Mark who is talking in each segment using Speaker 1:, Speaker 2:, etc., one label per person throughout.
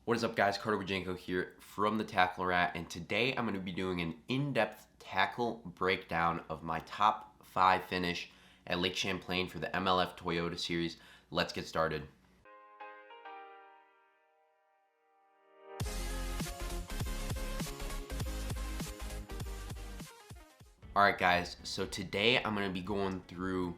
Speaker 1: What is up, guys? Carter Wajenko here from the Tackle Rat, and today I'm going to be doing an in-depth tackle breakdown of my top 5 finish at Lake Champlain for the MLF Toyota Series. Let's get started. Alright guys, so today I'm going to be going through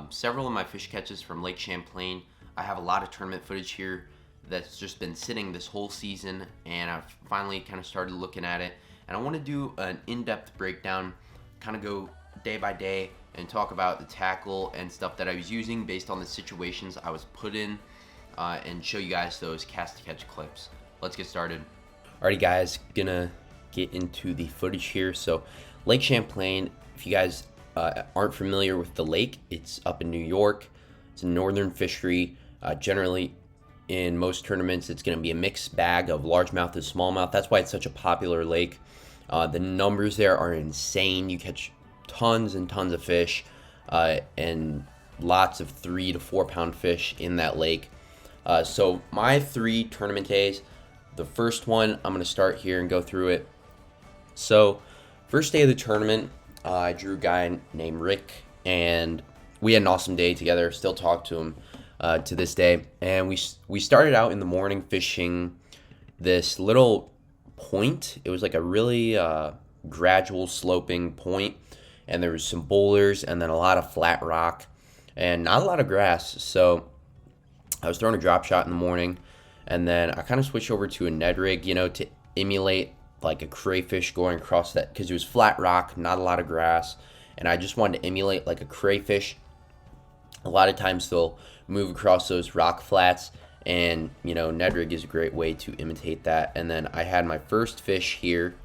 Speaker 1: several of my fish catches from Lake Champlain. I have a lot of tournament footage here that's just been sitting this whole season, and I've finally kind of started looking at it. And I want to do an in-depth breakdown, kind of go day by day and talk about the tackle and stuff that I was using based on the situations I was put in, and show you guys those cast-to-catch clips. Let's get started. Alrighty guys, gonna get into the footage here. So Lake Champlain, if you guys aren't familiar with the lake, it's up in New York. It's a northern fishery. Generally, in most tournaments, it's going to be a mixed bag of largemouth and smallmouth. That's why it's such a popular lake. The numbers there are insane. You catch tons and tons of fish, and lots of 3 to 4 pound fish in that lake. So my 3 tournament days, the first one, I'm going to start here and go through it. So first day of the tournament, I drew a guy named Rick, and we had an awesome day together. Still talk to him to this day. And we started out in the morning fishing this little point. It was like a really gradual sloping point, and there was some boulders and then a lot of flat rock and not a lot of grass. So I was throwing a drop shot in the morning, and then I kind of switched over to a Ned rig, to emulate like a crayfish going across that, because it was flat rock, not a lot of grass, and I just wanted to emulate like a crayfish. A lot of times they'll move across those rock flats, and Ned rig is a great way to imitate that. And then I had my first fish here,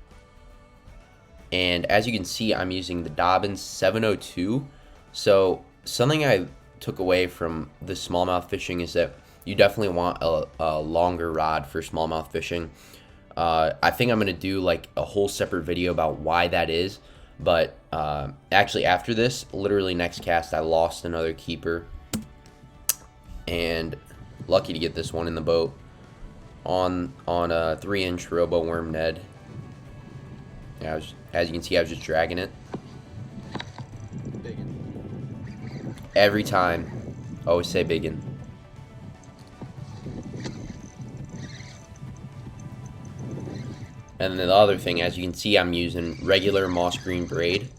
Speaker 1: and as you can see, I'm using the Dobbins 702. So something I took away from the smallmouth fishing is that you definitely want a longer rod for smallmouth fishing. I think I'm going to do like a whole separate video about why that is. But actually after this, literally next cast, I lost another keeper. And lucky to get this one in the boat on a 3-inch robo worm Ned. Yeah, as you can see, I was just dragging it. Biggin. Every time. Always say biggin. And then the other thing, as you can see, I'm using regular moss green braid.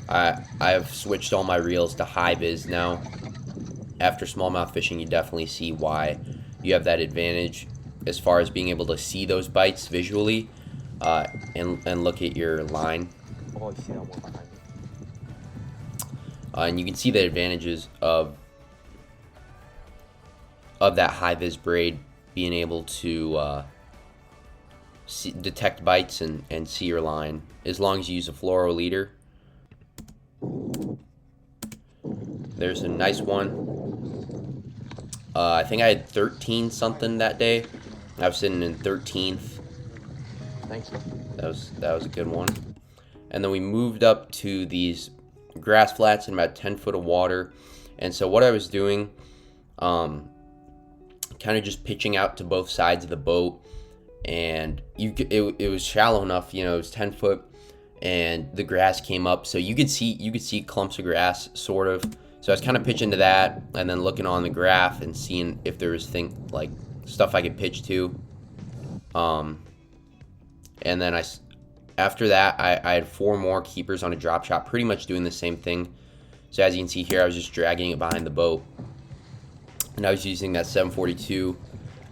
Speaker 1: I've switched all my reels to high vis now. After smallmouth fishing, you definitely see why you have that advantage as far as being able to see those bites visually, and look at your line. And you can see the advantages of that high vis braid, being able to detect bites and see your line, as long as you use a fluoro leader. There's a nice one. I think I had 13 something that day. I was sitting in 13th. Thank you. That was a good one. And then we moved up to these grass flats in about 10 foot of water. And so what I was doing, kind of just pitching out to both sides of the boat. And it was shallow enough, it was 10 foot, and the grass came up, so you could see clumps of grass, sort of. So I was kind of pitching to that, and then looking on the graph and seeing if there was stuff I could pitch to. And then after that, I had 4 more keepers on a drop shot, pretty much doing the same thing. So as you can see here, I was just dragging it behind the boat, and I was using that 742.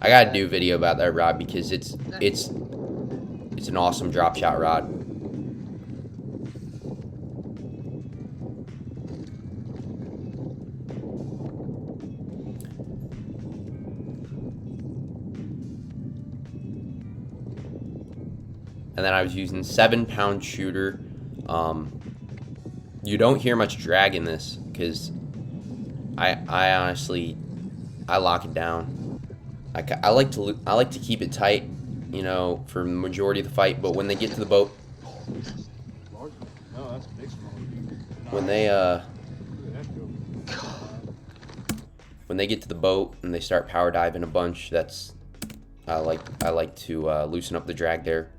Speaker 1: I gotta do a video about that rod because it's an awesome drop shot rod. And then I was using 7-pound shooter. You don't hear much drag in this because I honestly lock it down. I like to keep it tight, for the majority of the fight. But when they get to the boat, when they when they get to the boat and they start power diving a bunch, that's I like to loosen up the drag there.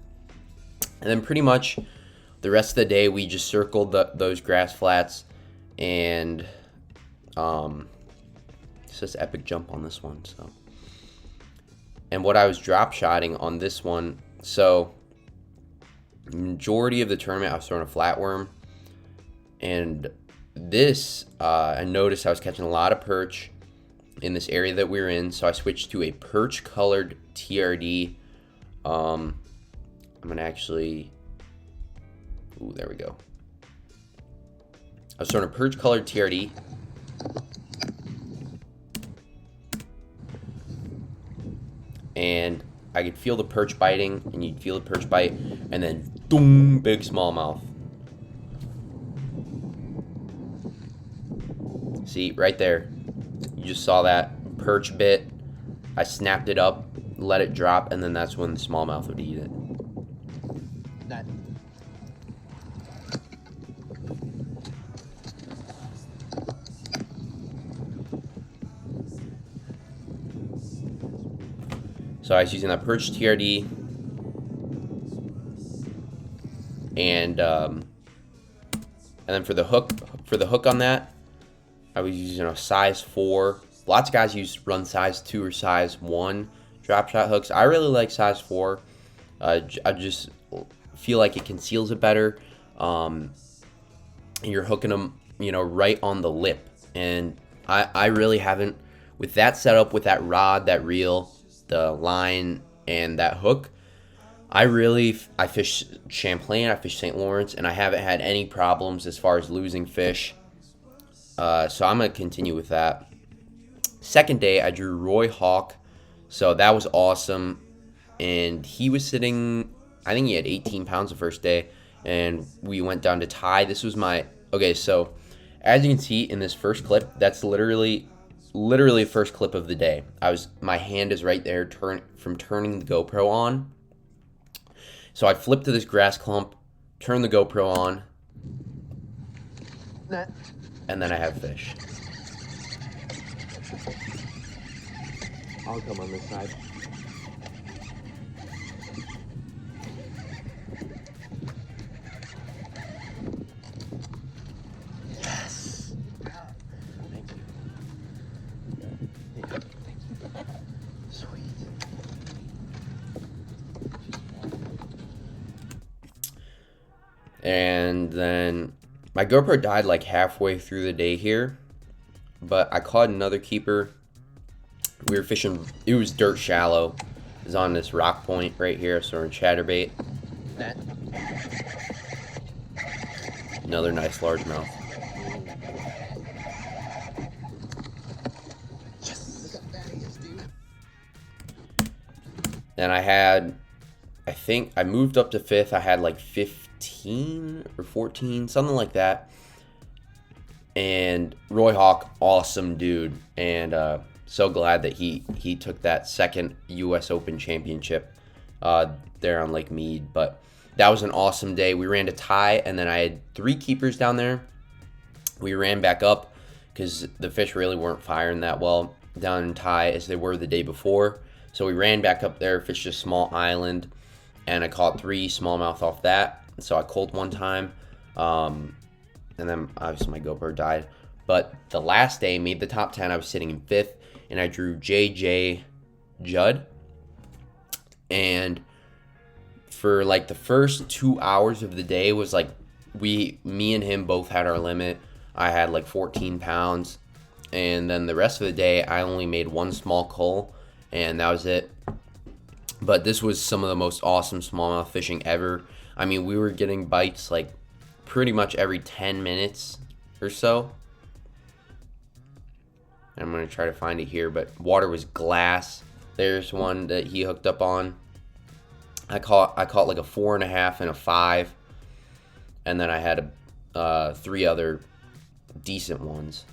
Speaker 1: And then pretty much the rest of the day we just circled those grass flats, and it says epic jump on this one. So, and what I was drop shotting on this one, so majority of the tournament I was throwing a flatworm, and this I noticed I was catching a lot of perch in this area that we were in, so I switched to a perch colored TRD. I'm gonna actually, ooh, there we go. I was throwing a perch colored TRD, and I could feel the perch biting, and you'd feel the perch bite, and then boom, big smallmouth. See, right there. You just saw that perch bit. I snapped it up, let it drop, and then that's when the smallmouth would eat it.
Speaker 2: That.
Speaker 1: So I was using that perch TRD, and then for the hook on that, I was using a size 4. Lots of guys run size 2 or size 1 drop shot hooks. I really like size 4. I just feel like it conceals it better. And you're hooking them, right on the lip. And I really haven't, with that setup, with that rod, that reel, the line, and that hook, I fish Champlain, I fish St. Lawrence, and I haven't had any problems as far as losing fish. So I'm going to continue with that. Second day, I drew Roy Hawk. So that was awesome. And he was sitting, I think he had 18 pounds the first day. And we went down to tie. This was okay, so as you can see in this first clip, that's literally the first clip of the day. My hand is right there from turning the GoPro on. So I flipped to this grass clump, turned the GoPro on.
Speaker 2: Net.
Speaker 1: And then I have fish.
Speaker 2: I'll come on this side. Yes. Thank you. Thank you. Sweet.
Speaker 1: And then my GoPro died like halfway through the day here, but I caught another keeper. We were fishing, it was dirt shallow. It was on this rock point right here, so we're in chatterbait.
Speaker 2: Net.
Speaker 1: Another nice largemouth.
Speaker 2: Yes. Look how fat he is, dude.
Speaker 1: And I think I moved up to 5th. I had like 15 or 14, something like that. And Roy Hawk, awesome dude. And so glad that he took that second U.S. Open championship there on Lake Mead. But that was an awesome day. We ran to tie, and then I had 3 keepers down there. We ran back up because the fish really weren't firing that well down in tie as they were the day before. So we ran back up there, fished a small island, and I caught 3 smallmouth off that. So I culled one time, and then obviously my GoPro died. But the last day, made the top 10. I was sitting in 5th, and I drew JJ Judd. And for like the first 2 hours of the day was like me and him both had our limit. I had like 14 pounds, and then the rest of the day I only made 1 small cull, and that was it. But this was some of the most awesome smallmouth fishing ever. I mean, we were getting bites like pretty much every 10 minutes or so. I'm going to try to find it here, but water was glass. There's one that he hooked up on. I caught like a 4.5 and a 5, and then I had 3 other decent ones.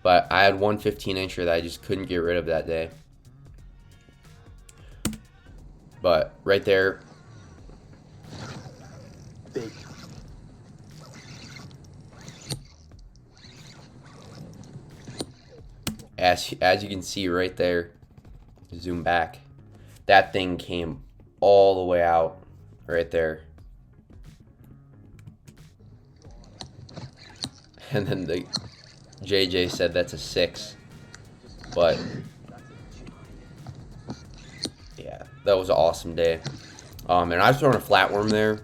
Speaker 1: But I had one 15-incher that I just couldn't get rid of that day. But right there,
Speaker 2: Big.
Speaker 1: as you can see right there, zoom back, That thing came all the way out right there. And then the JJ said that's a 6. But yeah, that was an awesome day. And I was throwing a flatworm there.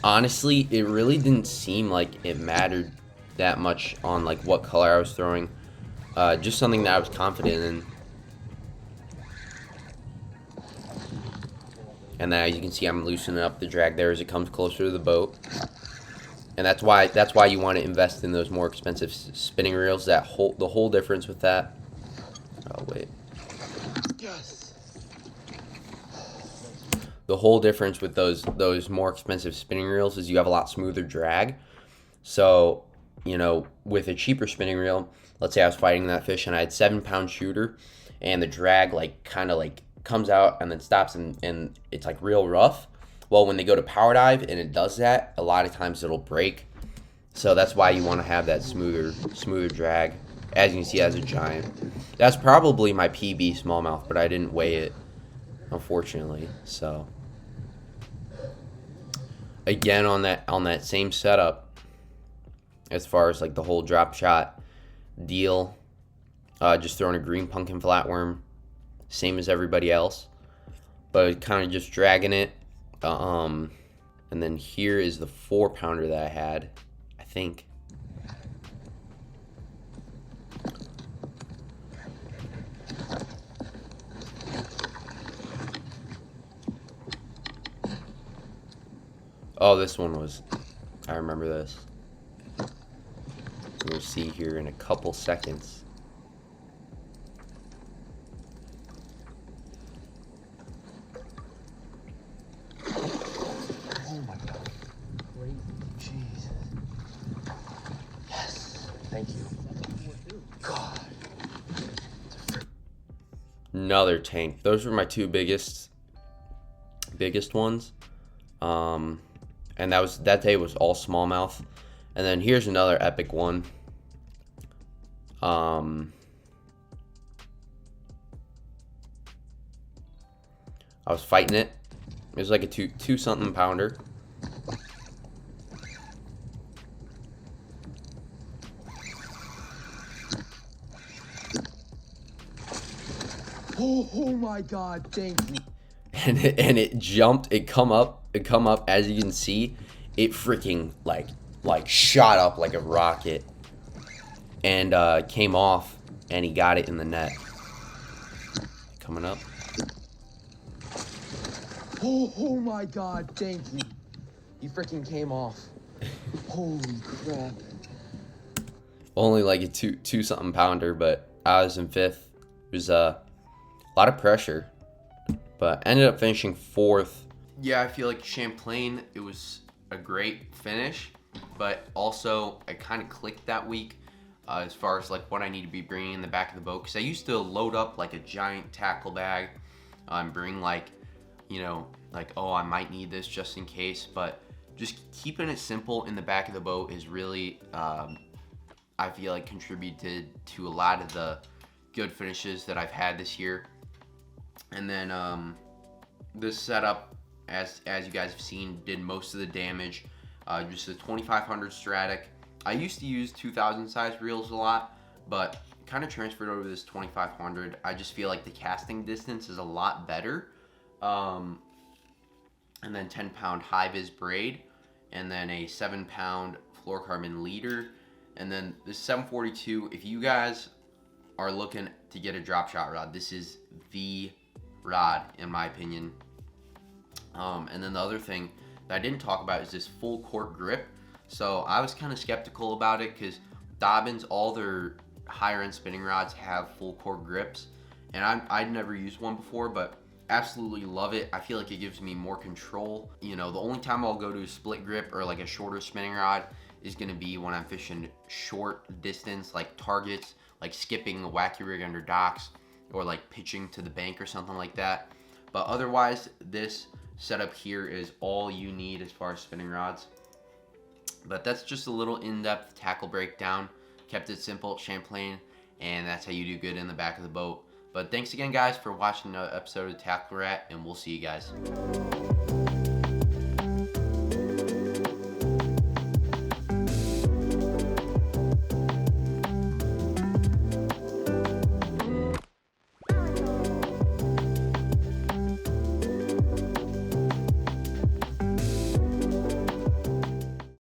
Speaker 1: Honestly, it really didn't seem like it mattered that much on like what color I was throwing. Just something that I was confident in. And then as you can see, I'm loosening up the drag there as it comes closer to the boat. And that's why you want to invest in those more expensive spinning reels. The whole difference with that. Oh wait.
Speaker 2: Yes.
Speaker 1: The whole difference with those more expensive spinning reels is you have a lot smoother drag. So, you know, with a cheaper spinning reel, let's say I was fighting that fish and I had 7-pound shooter, and the drag like kind of like comes out and then stops and it's like real rough. Well, when they go to power dive and it does that, a lot of times it'll break. So that's why you want to have that smoother drag. As you can see, as a giant. That's probably my PB smallmouth, but I didn't weigh it, unfortunately. So again, on that same setup, as far as like the whole drop shot deal, just throwing a green pumpkin flatworm, same as everybody else, but kind of just dragging it. And then here is the 4-pounder that I had, I think. Oh, this one was, I remember this. We'll see here in a couple seconds.
Speaker 2: Oh my God. Crazy. Jesus. Yes. Thank you. God.
Speaker 1: Another tank. Those were my two biggest ones. And that day was all smallmouth. And then here's another epic one. I was fighting it. It was like a two something pounder.
Speaker 2: Oh my God, thank you.
Speaker 1: And it jumped, it come up, as you can see, it freaking like shot up like a rocket and came off, and he got it in the net. Coming up.
Speaker 2: Oh my God, thank you. He freaking came off. Holy crap.
Speaker 1: Only like a two something pounder, but I was in 5th. It was a lot of pressure, but ended up finishing 4th. Yeah, I feel like Champlain, it was a great finish, but also I kind of clicked that week as far as like what I need to be bringing in the back of the boat, because I used to load up like a giant tackle bag and bring like, you know, like, oh, I might need this just in case, but just keeping it simple in the back of the boat is really, I feel like, contributed to a lot of the good finishes that I've had this year. And then this setup, as you guys have seen, did most of the damage. Just a 2500 Stratic. I used to use 2000 size reels a lot, but kind of transferred over to this 2500. I just feel like the casting distance is a lot better. And then 10-pound high-vis braid, and then a 7-pound fluorocarbon leader, and then this 742. If you guys are looking to get a drop shot rod, this is the rod in my opinion. And then the other thing that I didn't talk about is this full court grip. So I was kind of skeptical about it because Dobbins, all their higher end spinning rods have full court grips, and I'd never used one before, but absolutely love it. I feel like it gives me more control. You know, the only time I'll go to a split grip or like a shorter spinning rod is going to be when I'm fishing short distance, like targets, like skipping a wacky rig under docks, or like pitching to the bank or something like that. But otherwise, this setup here is all you need as far as spinning rods. But that's just a little in-depth tackle breakdown. Kept it simple, Champlain, and that's how you do good in the back of the boat. But thanks again, guys, for watching the episode of Tackle Rat, and we'll see you guys.